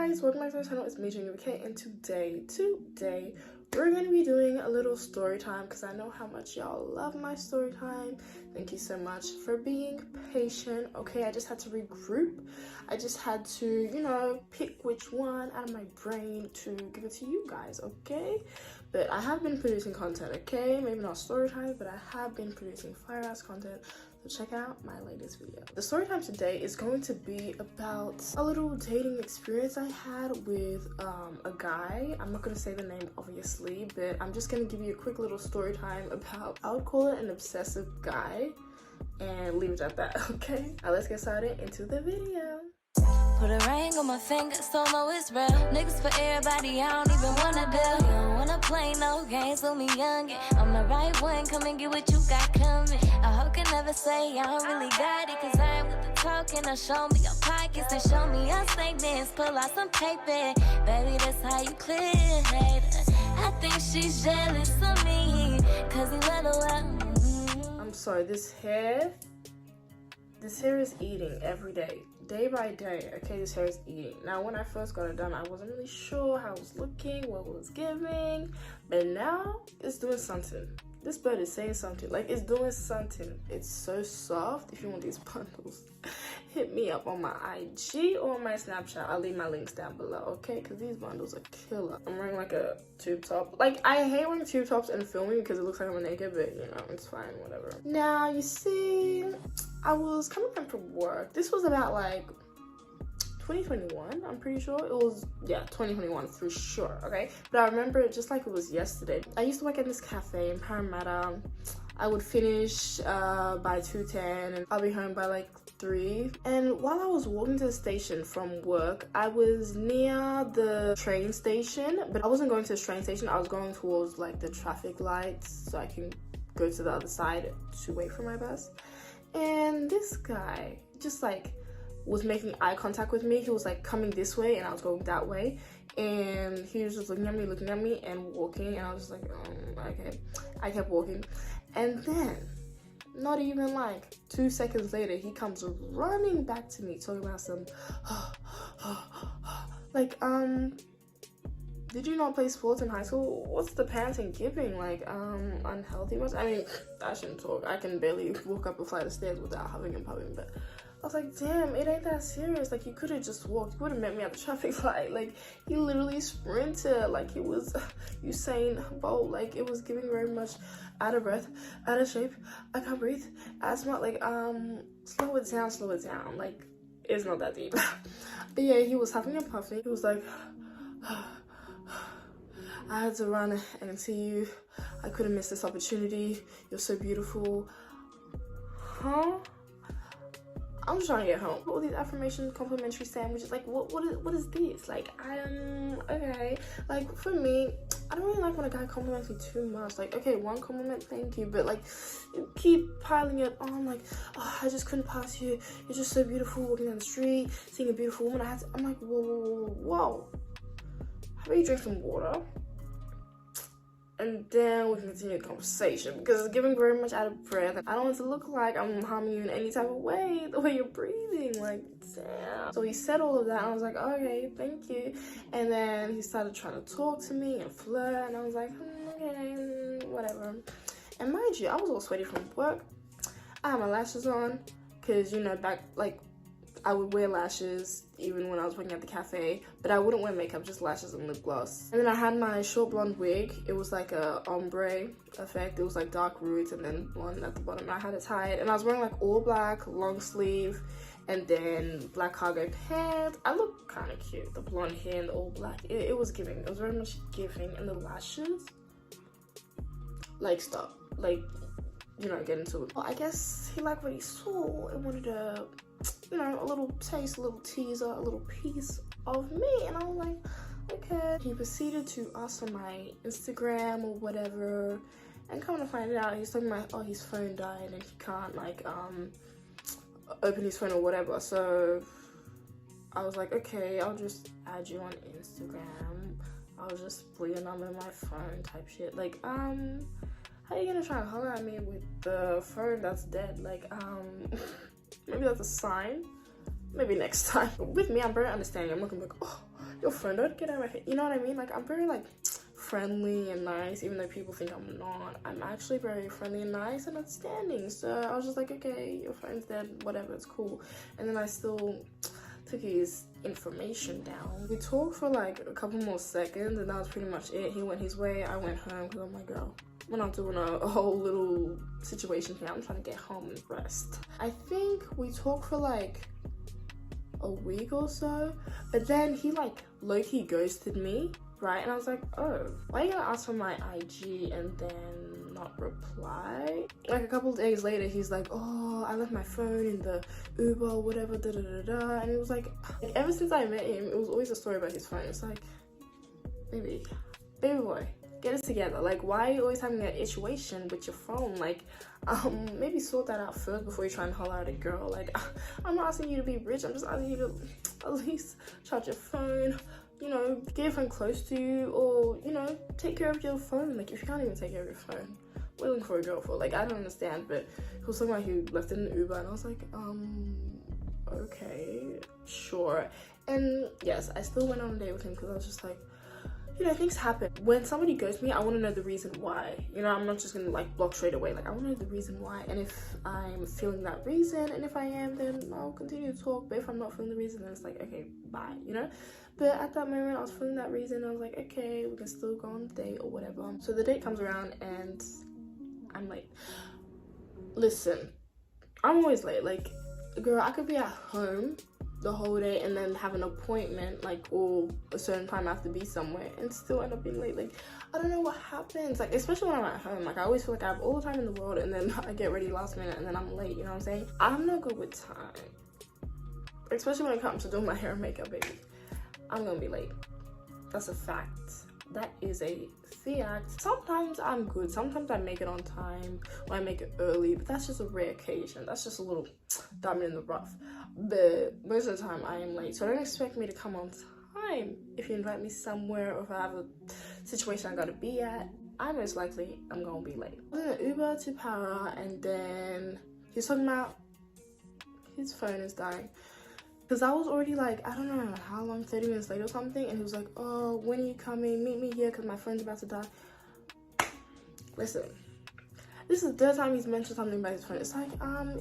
guys, welcome back to my channel. It's me, Chileeee, and today we're going to be doing a little story time because I know how much y'all love my story time. Thank you so much for being patient. Okay, I just had to regroup. I just had to, you know, pick which one out of my brain to give it to you guys, okay? But I have been producing content, okay? Maybe not story time, but I have been producing fire-ass content. So check out my latest video. The story time today is going to be about a little dating experience I had with a guy. I'm not going to say the name obviously, but I'm just going to give you a quick little story time about, I would call it an obsessive guy, and leave it at that, okay? Now let's get started into the video. Put a ring on my finger, so know it's real. Niggas for everybody, I don't even wanna deal. You don't wanna play no games with me, youngin'. I'm the right one, come and get what you got coming. I hope can never say I don't really got it, cause I ain't with the talking. Now show me your pockets and show me your statements. Pull out some paper, baby, that's how you clear it. I think she's jealous of me, cause he let her out. I'm sorry, this hair is eating every day by day. Okay, this hair is eating. Now when I first got it done, I wasn't really sure how it was looking, what it was giving, but now it's doing something. This bird is saying something, like it's doing something. It's so soft. If you want these bundles, hit me up on my IG or my Snapchat. I'll leave my links down below, okay? Because these bundles are killer. I'm wearing like a tube top. Like, I hate wearing tube tops and filming because it looks like I'm naked, but you know, it's fine, whatever. Now, you see, I was coming home from work. This was about like 2021, I'm pretty sure. It was, yeah, 2021 for sure, okay? But I remember it just like it was yesterday. I used to work at this cafe in Parramatta. I would finish by 2:10 and I'll be home by like 3. And while I was walking to the station from work, I was near the train station, but I wasn't going to the train station. I was going towards like the traffic lights so I can go to the other side to wait for my bus. And this guy just like was making eye contact with me. He was like coming this way and I was going that way, and he was just looking at me and walking, and I was just like, okay. I kept walking, and then not even like 2 seconds later, he comes running back to me talking about some like, did you not play sports in high school? What's the panting giving? Like, unhealthy ones? I mean, I shouldn't talk. I can barely walk up a flight of stairs without huffing and puffing, but I was like, damn, it ain't that serious. Like, you could have just walked. You would have met me at the traffic light. Like, he literally sprinted. Like, he was Usain Bolt. Like, it was giving very much out of breath, out of shape. I can't breathe. Asthma. Like, slow it down. Like, it's not that deep. But yeah, he was huffing and puffing. He was like, I had to run and see you. I couldn't miss this opportunity. You're so beautiful. Huh? I'm just trying to get home. All these affirmation complimentary sandwiches, like what is this? Like, okay. Like, for me, I don't really like when a guy compliments me too much. Like, okay, one compliment, thank you, but like, you keep piling it on. Like, oh, I just couldn't pass you. You're just so beautiful walking down the street, seeing a beautiful woman. I'm like, whoa. How about you drink some water? And then we can continue the conversation, because it's giving very much out of breath. I don't want it to look like I'm harming you in any type of way, the way you're breathing, like, damn. So he said all of that, and I was like, okay, thank you. And then he started trying to talk to me and flirt, and I was like, okay, whatever. And mind you, I was all sweaty from work. I had my lashes on, because, you know, back, like, I would wear lashes even when I was working at the cafe, but I wouldn't wear makeup, just lashes and lip gloss. And then I had my short blonde wig. It was like a ombre effect. It was like dark roots and then blonde at the bottom. I had it tied, and I was wearing like all black, long sleeve, and then black cargo pants. I looked kind of cute. The blonde hair and the all black. It was giving. It was very much giving. And the lashes, like, stop. Like, you know, get into it. Well, I guess he liked what he saw and wanted to, you know, a little taste, a little teaser, a little piece of me. And I was like, okay. He proceeded to ask for my Instagram or whatever, and come to find out, he's talking about, oh, his phone died and he can't like open his phone or whatever. So I was like, okay, I'll just add you on Instagram. I'll just put your number in my phone type shit. Like, how are you gonna try and holler at me with the phone that's dead? Like, maybe that's a sign. Maybe next time. With me, I'm very understanding. I'm not gonna be like, oh, your friend, don't get out of my head. You know what I mean? Like, I'm very like friendly and nice, even though people think I'm not. I'm actually very friendly and nice and understanding. So I was just like, okay, your friend's dead, whatever, it's cool. And then I still took his information down. We talked for like a couple more seconds, and that was pretty much it. He went his way, I went home, because I'm like, girl, we're not doing a whole little situation here. I'm trying to get home and rest. I think we talked for like a week or so, but then he like low-key ghosted me, right? And I was like, oh, why are you gonna ask for my IG and then not reply? Like a couple of days later, he's like, oh, I left my phone in the Uber, whatever, da da da da. And it was like ever since I met him, it was always a story about his phone. It's like, baby boy, get it together. Like, why are you always having an situation with your phone? Like, maybe sort that out first before you try and holler at a girl. Like, I'm not asking you to be rich, I'm just asking you to at least charge your phone, you know, get your phone close to you, or, you know, take care of your phone. Like, if you can't even take care of your phone, what are you looking for a girl for? Like, I don't understand. But he was talking about he left it in an Uber, and I was like, okay, sure. And yes, I still went on a date with him because I was just like, you know, things happen. When somebody ghosts me, I want to know the reason why. You know, I'm not just gonna like block straight away. Like, I want to know the reason why. And if I'm feeling that reason, and if I am, then I'll continue to talk. But if I'm not feeling the reason, then it's like, okay, bye, you know? But at that moment, I was feeling that reason. I was like, okay, we can still go on the date or whatever. So the date comes around and I'm late. Listen, I'm always late. Like, girl, I could be at home the whole day and then have an appointment, like, or a certain time I have to be somewhere and still end up being late. Like, I don't know what happens. Like, especially when I'm at home, like, I always feel like I have all the time in the world, and then I get ready last minute and then I'm late, you know what I'm saying? I'm not good with time, especially when it comes to doing my hair and makeup, baby. I'm gonna be late. That's a fact. That is a fact. Sometimes I'm good, sometimes I make it on time, or I make it early, but that's just a rare occasion. That's just a little diamond in the rough. But most of the time I am late, so don't expect me to come on time. If you invite me somewhere, or if I have a situation I gotta be at, I most likely am gonna be late. I was in an Uber to Para, and then he's talking about his phone is dying. Because I was already like, I don't know how long, 30 minutes late or something, and he was like, oh, when are you coming? Meet me here because my friend's about to die. Listen, this is the third time he's mentioned something about his phone. It's like,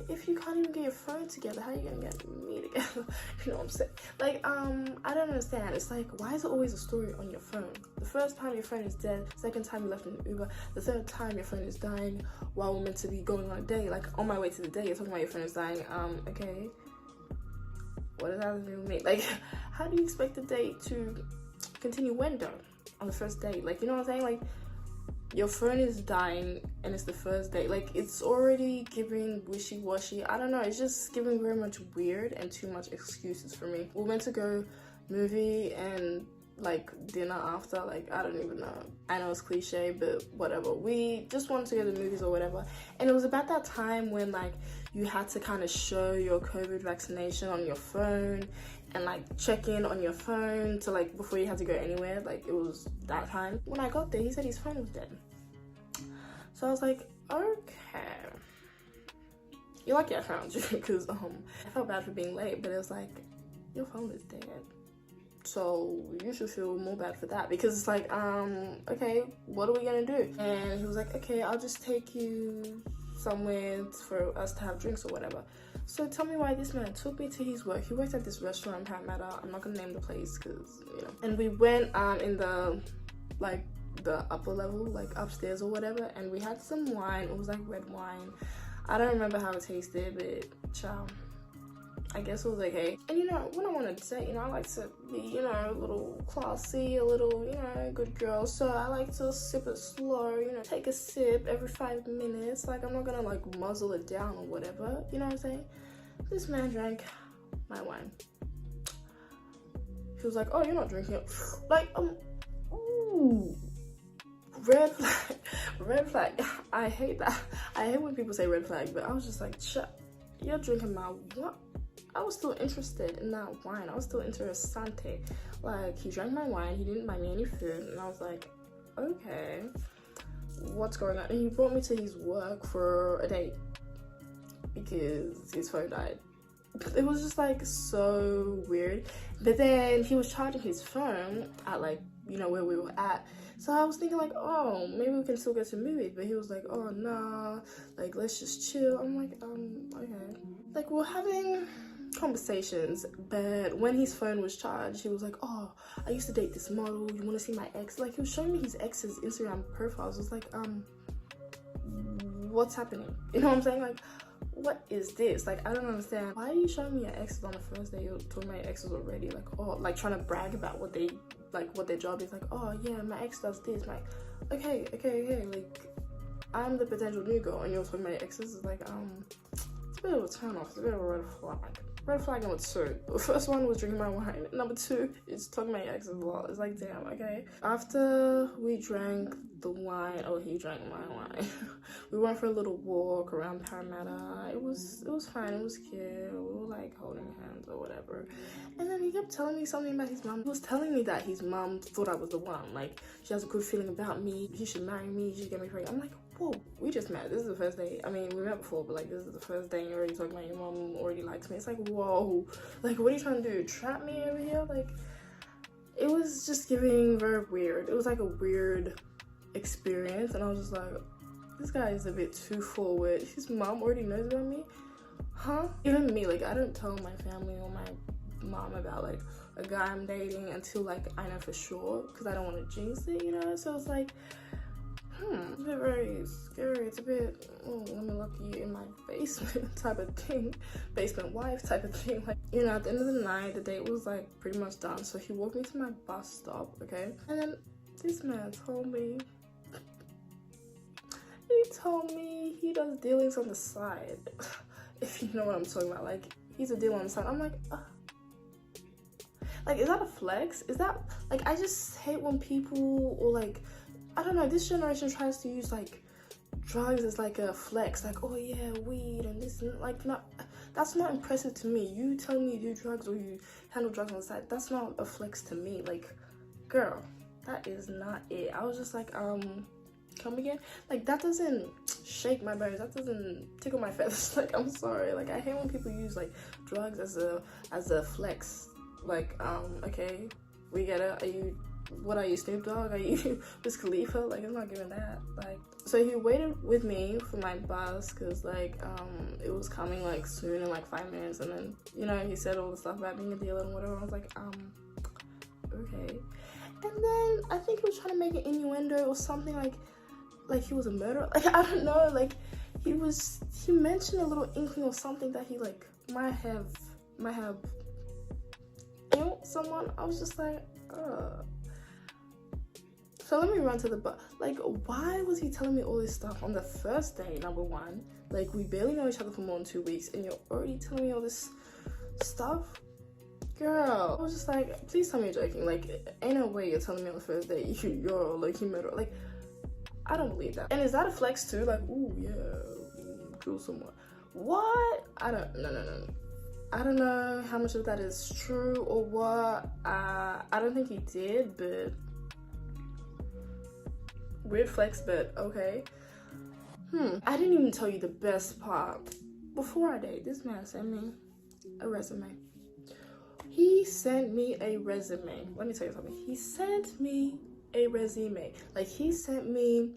if you can't even get your phone together, how are you gonna get me together? You know what I'm saying? Like, I don't understand. It's like, why is it always a story on your phone? The first time your phone is dead, second time you left in Uber, the third time your phone is dying while we're meant to be going on a date. Like, on my way to the date, you're talking about your phone is dying. Okay. What does that have to do with me? Like, how do you expect the date to continue when though? On the first date? Like, you know what I'm saying? Like, your phone is dying and it's the first date. Like, it's already giving wishy-washy. I don't know, it's just giving very much weird and too much excuses for me. We're meant to go movie and like dinner after, like, I don't even know. I know it's cliche, but whatever. We just wanted to go to the movies or whatever. And it was about that time when like you had to kind of show your COVID vaccination on your phone and like check in on your phone to like before you had to go anywhere. Like, it was that time. When I got there, he said his phone was dead. So I was like, okay, you're lucky I found you, because I felt bad for being late, but it was like, your phone is dead, so you should feel more bad for that, because it's like, okay, what are we gonna do? And he was like, okay, I'll just take you somewhere for us to have drinks or whatever. So tell me why this man took me to his work. He works at this restaurant in Palmetto. I'm not gonna name the place because, you know. And we went in the like the upper level, like upstairs or whatever, and we had some wine. It was like red wine. I don't remember how it tasted, but ciao, I guess it was okay. And you know what I wanted to say, you know, I like to be, you know, a little classy, a little, you know, good girl. So I like to sip it slow, you know, take a sip every 5 minutes. Like, I'm not gonna like muzzle it down or whatever, you know what I'm saying? This man drank my wine. He was like, oh, you're not drinking it. Like, ooh, red flag, red flag. I hate that. I hate when people say red flag, but I was just like, shut, you're drinking my what? I was still interested in that wine. I was still interested. Like, he drank my wine, he didn't buy me any food, and I was like, okay, what's going on? And he brought me to his work for a date because his phone died. it was just like so weird. But then he was charging his phone at like, you know, where we were at. So I was thinking like, oh, maybe we can still get to movies. But he was like, oh nah, like let's just chill. I'm like, okay. Like we're having conversations, but when his phone was charged, he was like, oh, I used to date this model, you want to see my ex? Like he was showing me his ex's Instagram profiles. I was like, what's happening? You know what I'm saying? Like, what is this? Like, I don't understand. Why are you showing me your exes on the first day? You're talking about your exes already, like, oh, like trying to brag about what they, like what their job is. Like, oh yeah, my ex does this. Like, okay, like I'm the potential new girl and you're talking about your exes. It's like, it's a bit of a turn off. It's a bit of a red flag. Red flag number 2. The first one was drinking my wine. Number 2 is talking about your exes a lot. It's like, damn, okay. After we drank the wine, oh, he drank my wine. We went for a little walk around Parramatta. It was fine. It was cute. We were like holding hands or whatever. And then he kept telling me something about his mom. He was telling me that his mom thought I was the one. Like, she has a good feeling about me. He should marry me. He should get me pregnant. I'm like, whoa, we just met. This is the first day. I mean, we met before, but like this is the first day and you're already talking about your mom already likes me. It's like, whoa, like what are you trying to do? Trap me over here? Like, it was just giving very weird. It was like a weird experience, and I was just like, this guy is a bit too forward. His mom already knows about me, huh? Even me, like I don't tell my family or my mom about like a guy I'm dating until like I know for sure, because I don't want to jinx it, you know. So it's like, it's a bit very scary. It's a bit, let me lock you in my basement type of thing, basement wife type of thing. Like, you know, at the end of the night, the date was like pretty much done. So he walked me to my bus stop, okay? And then this man told me, he does dealings on the side. If you know what I'm talking about, like he's a dealer on the side. I'm like, like, is that a flex? Is that, like, I just hate when people, or like, I don't know, this generation tries to use like drugs as like a flex, like, oh yeah, weed and this, and like, not, that's not impressive to me. You telling me you do drugs or you handle drugs on the side, that's not a flex to me. Like, girl, that is not it. I was just like, come again? Like, that doesn't shake my bones, that doesn't tickle my feathers. Like, I'm sorry, like I hate when people use like drugs as a flex. Like, okay, we get it. What are you, Snoop Dogg? Are you Wiz Khalifa? Like, I'm not giving that. Like, so he waited with me for my bus because like it was coming like soon in like 5 minutes, and then, you know, he said all the stuff about being a dealer and whatever. I was like, okay. And then I think he was trying to make an innuendo or something, like he was a murderer. Like, I don't know, like he mentioned a little inkling or something that he like might have killed someone. I was just like, So let me run to the like, why was he telling me all this stuff on the first day, number one? Like, we barely know each other for more than 2 weeks and you're already telling me all this stuff? Girl, I was just like, please tell me you're joking. Like, ain't no way you're telling me on the first day you're like, you murderer. Like, I don't believe that. And is that a flex too? Like, ooh, yeah, kill someone. What? No. I don't know how much of that is true or what. I don't think he did, but weird flex, but okay. I didn't even tell you the best part. Before I date, this man sent me a resume. He sent me a resume. Let me tell you something. He sent me a resume. Like, he sent me,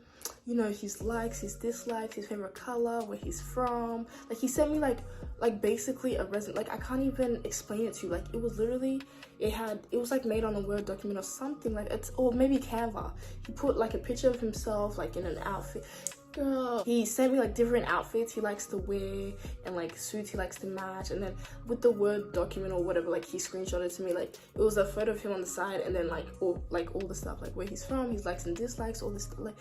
you know, his likes, his dislikes, his favorite color, where he's from. Like, he sent me like basically a resume. Like, I can't even explain it to you. Like, it was literally, it was like made on a Word document or something, like, or maybe Canva. He put like a picture of himself like in an outfit. Girl, he sent me like different outfits he likes to wear and like suits he likes to match, and then with the Word document or whatever, like he screenshotted to me, like it was a photo of him on the side, and then like all the stuff, like where he's from, his likes and dislikes, all this stuff,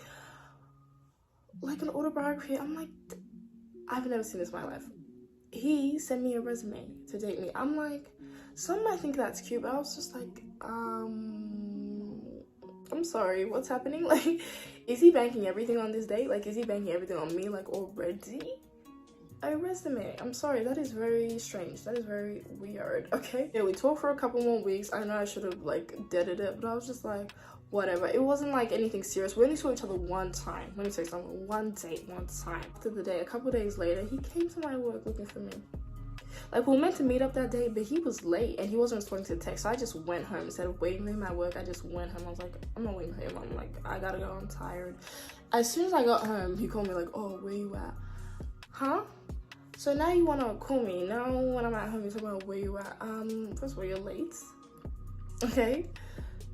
like an autobiography. I'm like, I've never seen this in my life. He sent me a resume to date me. I'm like, some might think that's cute, but I was just like, I'm sorry, what's happening? Like, is he banking everything on this date? Like, is he banking everything on me, like, already? A resume. I'm sorry, that is very strange. That is very weird, okay? Yeah, we talked for a couple more weeks. I know I should have, like, deaded it, but I was just like, whatever. It wasn't, like, anything serious. We only saw each other one time. Let me tell you something. One date, one time. After the day, a couple days later, he came to my work looking for me. Like, we were meant to meet up that day, but he was late and he wasn't responding to the text. So I just went home. Instead of waiting for him at work, I just went home. I was like, I'm not waiting for him. I'm like, I gotta go, I'm tired. As soon as I got home, he called me like, oh, where you at? Huh? So now you wanna call me. Now when I'm at home, you're talking about where you at. First of all, you're late. Okay?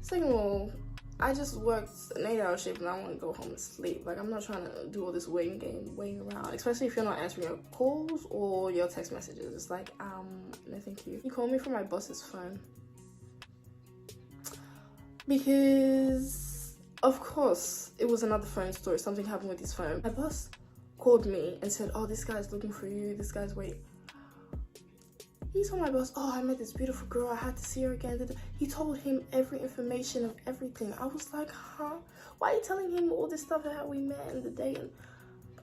Second of all, I just worked an 8-hour shift and I want to go home and sleep. Like, I'm not trying to do all this waiting game, waiting around, especially if you're not answering your calls or your text messages. It's like, no thank you. He called me from my boss's phone. Because, of course, it was another phone story. Something happened with his phone. My boss called me and said, oh, this guy's looking for you. This guy's waiting. He told my boss, oh, I met this beautiful girl, I had to see her again. He told him every information of everything. I was like, huh? Why are you telling him all this stuff that we met in the day? And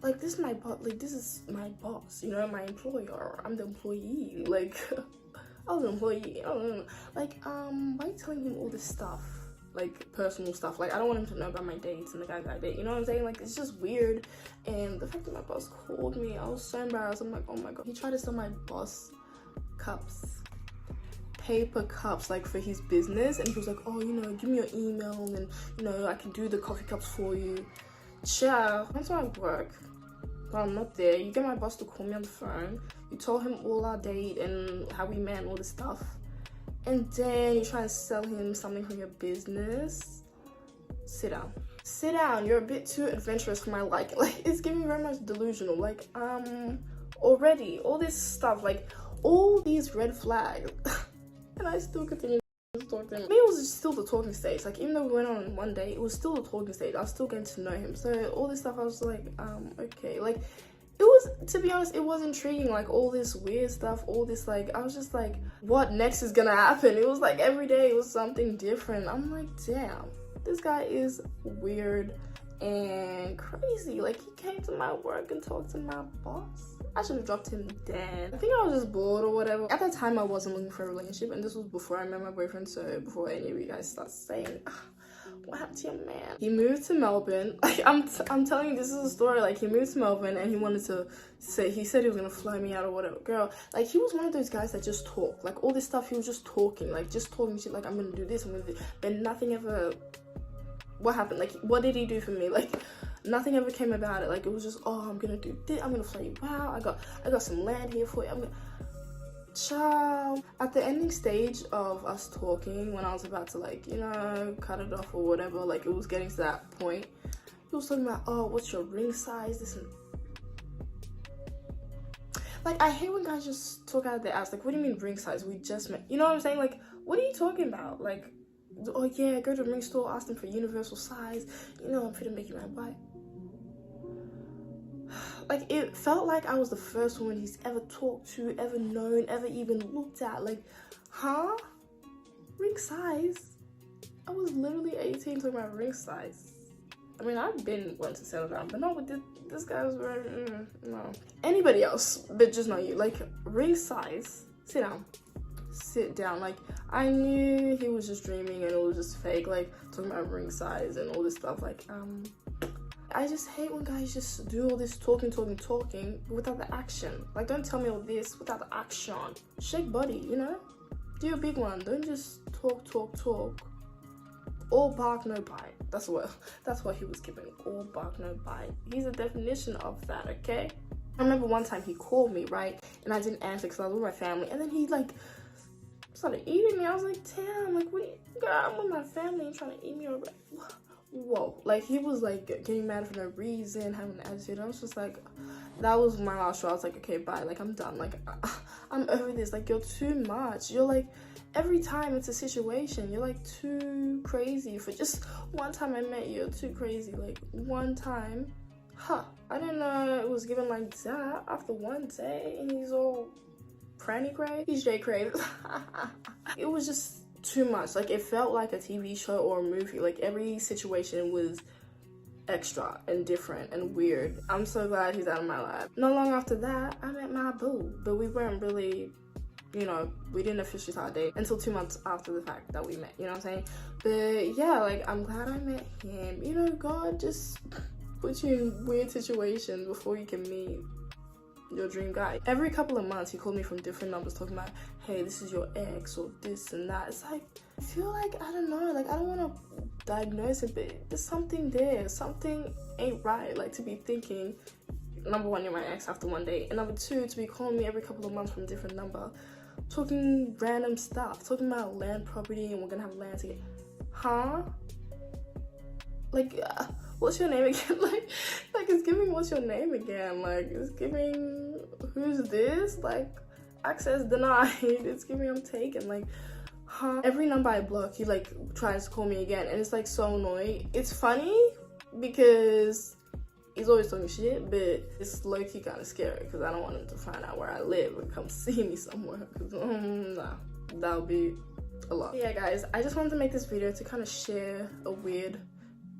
like, this is my boss, like, this is my boss, you know, my employer. I'm the employee. Like, I was an employee. I don't know. Like, why are you telling him all this stuff? Like, personal stuff. Like, I don't want him to know about my dates and the guys I date. You know what I'm saying? Like, it's just weird. And the fact that my boss called me, I was so embarrassed. I'm like, oh my God. He tried to sell my boss cups, paper cups, like for his business, and he was like, oh, you know, give me your email and, you know, I can do the coffee cups for you. Ciao. Once I work, but I'm not there, you get my boss to call me on the phone, you told him all our date and how we met and all this stuff, and then you try and sell him something from your business. Sit down. Sit down. You're a bit too adventurous for my liking. Like, it's giving me very much delusional. Like, already all this stuff, like all these red flags, and I still continue to talk to him. Maybe it was still the talking stage. Like, even though we went on one day, it was still the talking stage. I was still getting to know him. So all this stuff, I was like, okay. Like, it was, to be honest, it was intriguing. Like, all this weird stuff, all this, like, I was just like, what next is gonna happen? It was like every day it was something different. I'm like, damn, this guy is weird and crazy. Like, he came to my work and talked to my boss. I should have dropped him dead. I think I was just bored or whatever. At that time, I wasn't looking for a relationship, and this was before I met my boyfriend, so before any of you guys start saying, what happened to your man? He moved to Melbourne. Like, I'm telling you, this is a story. Like, he moved to Melbourne and he wanted to say, he said he was gonna fly me out or whatever. Girl, like, he was one of those guys that just talk. Like, all this stuff, he was just talking. Like, just talking shit, like, I'm gonna do this, I'm gonna do this. But nothing ever, what happened? Like, what did he do for me? Like, nothing ever came about it. Like, it was just, oh, I'm gonna do this, I'm gonna fly you out, I got some land here for you, I'm gonna... Ciao. At the ending stage of us talking, when I was about to, like, you know, cut it off or whatever, like, it was getting to that point, he was talking about, oh, what's your ring size, this and... Like, I hate when guys just talk out of their ass. Like, what do you mean ring size? We just met. You know what I'm saying? Like, what are you talking about? Like, oh yeah, go to the ring store, ask them for universal size, you know, I'm fit to make you my wife. Like, it felt like I was the first woman he's ever talked to, ever known, ever even looked at. Like, huh? Ring size? I was literally 18 talking about ring size. I mean, I've been wanting to settle down, but not with this guy was very, no. Anybody else, but just not you. Like, ring size, sit down. Sit down. Like, I knew he was just dreaming and it was just fake, like, talking about ring size and all this stuff. Like, I just hate when guys just do all this talking without the action. Like, don't tell me all this without the action. Shake body, you know? Do a big one. Don't just talk. All bark, no bite. That's what he was giving. All bark, no bite. He's a definition of that, okay? I remember one time he called me, right? And I didn't answer because I was with my family. And then he, like, started eating me. I was like, damn, like, what? Girl, I'm with my family and trying to eat me. Or whoa. Like, he was, like, getting mad for no reason, having an attitude. I was just like, that was my last straw. I was like, okay, bye. Like, I'm done. Like, I'm over this. Like, you're too much. You're, like, every time it's a situation, you're, like, too crazy. For just one time I met you, you're too crazy. Like, one time. I didn't know it was given like that after one day, and he's all pranny cray. He's J Cray. It was just too much. Like, it felt like a TV show or a movie. Like, every situation was extra and different and weird. I'm so glad he's out of my life. Not long after that, I met my boo, but we weren't really, you know, we didn't officially start dating until 2 months after the fact that we met, you know what I'm saying? But yeah, like, I'm glad I met him. You know, God just put you in weird situations before you can meet your dream guy. Every couple of months he called me from different numbers talking about, hey, this is your ex or this and that. It's like, I feel like, I don't know, like I don't want to diagnose it, but there's something there. Something ain't right. Like to be thinking, number one, you're my ex after one day, and number two, to be calling me every couple of months from a different number, talking random stuff, talking about land property and we're gonna have land together. Huh? Like, what's your name again? like it's giving what's your name again? Like, it's giving who's this? Like, access denied. It's giving I'm taken. Like, huh? Every number I block, he like tries to call me again, and it's like so annoying. It's funny because he's always talking shit, but it's low-key kind of scary because I don't want him to find out where I live and come see me somewhere, because nah, that would be a lot. Yeah guys, I just wanted to make this video to kind of share a weird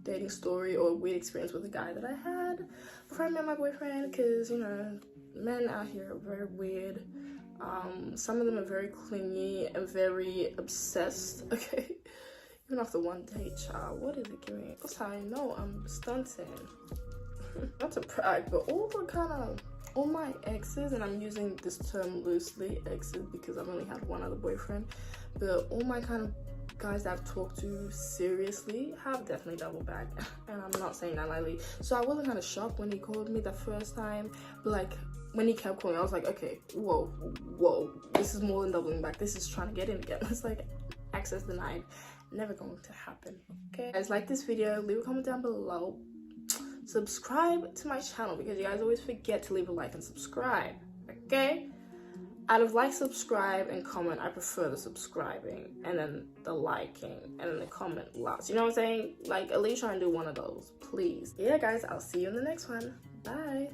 dating story or a weird experience with a guy that I had before I met my boyfriend, because, you know, men out here are very weird. Some of them are very clingy and very obsessed, okay? Even after one date, child, what is it giving? That's how I know I'm stunting. Not to brag, but all my exes, and I'm using this term loosely, exes, because I've only had one other boyfriend, but all my kind of guys that I've talked to seriously have definitely double bagged, and I'm not saying that lightly. So I wasn't kind of shocked when he called me the first time, but like when he kept calling, I was like, okay, whoa, this is more than doubling back. This is trying to get in again. It's like access denied, never going to happen. Okay, guys, like this video, leave a comment down below. Subscribe to my channel because you guys always forget to leave a like and subscribe, okay? Out of like, subscribe, and comment, I prefer the subscribing and then the liking and then the comment last. You know what I'm saying? Like, at least try and do one of those, please. Yeah, guys, I'll see you in the next one. Bye.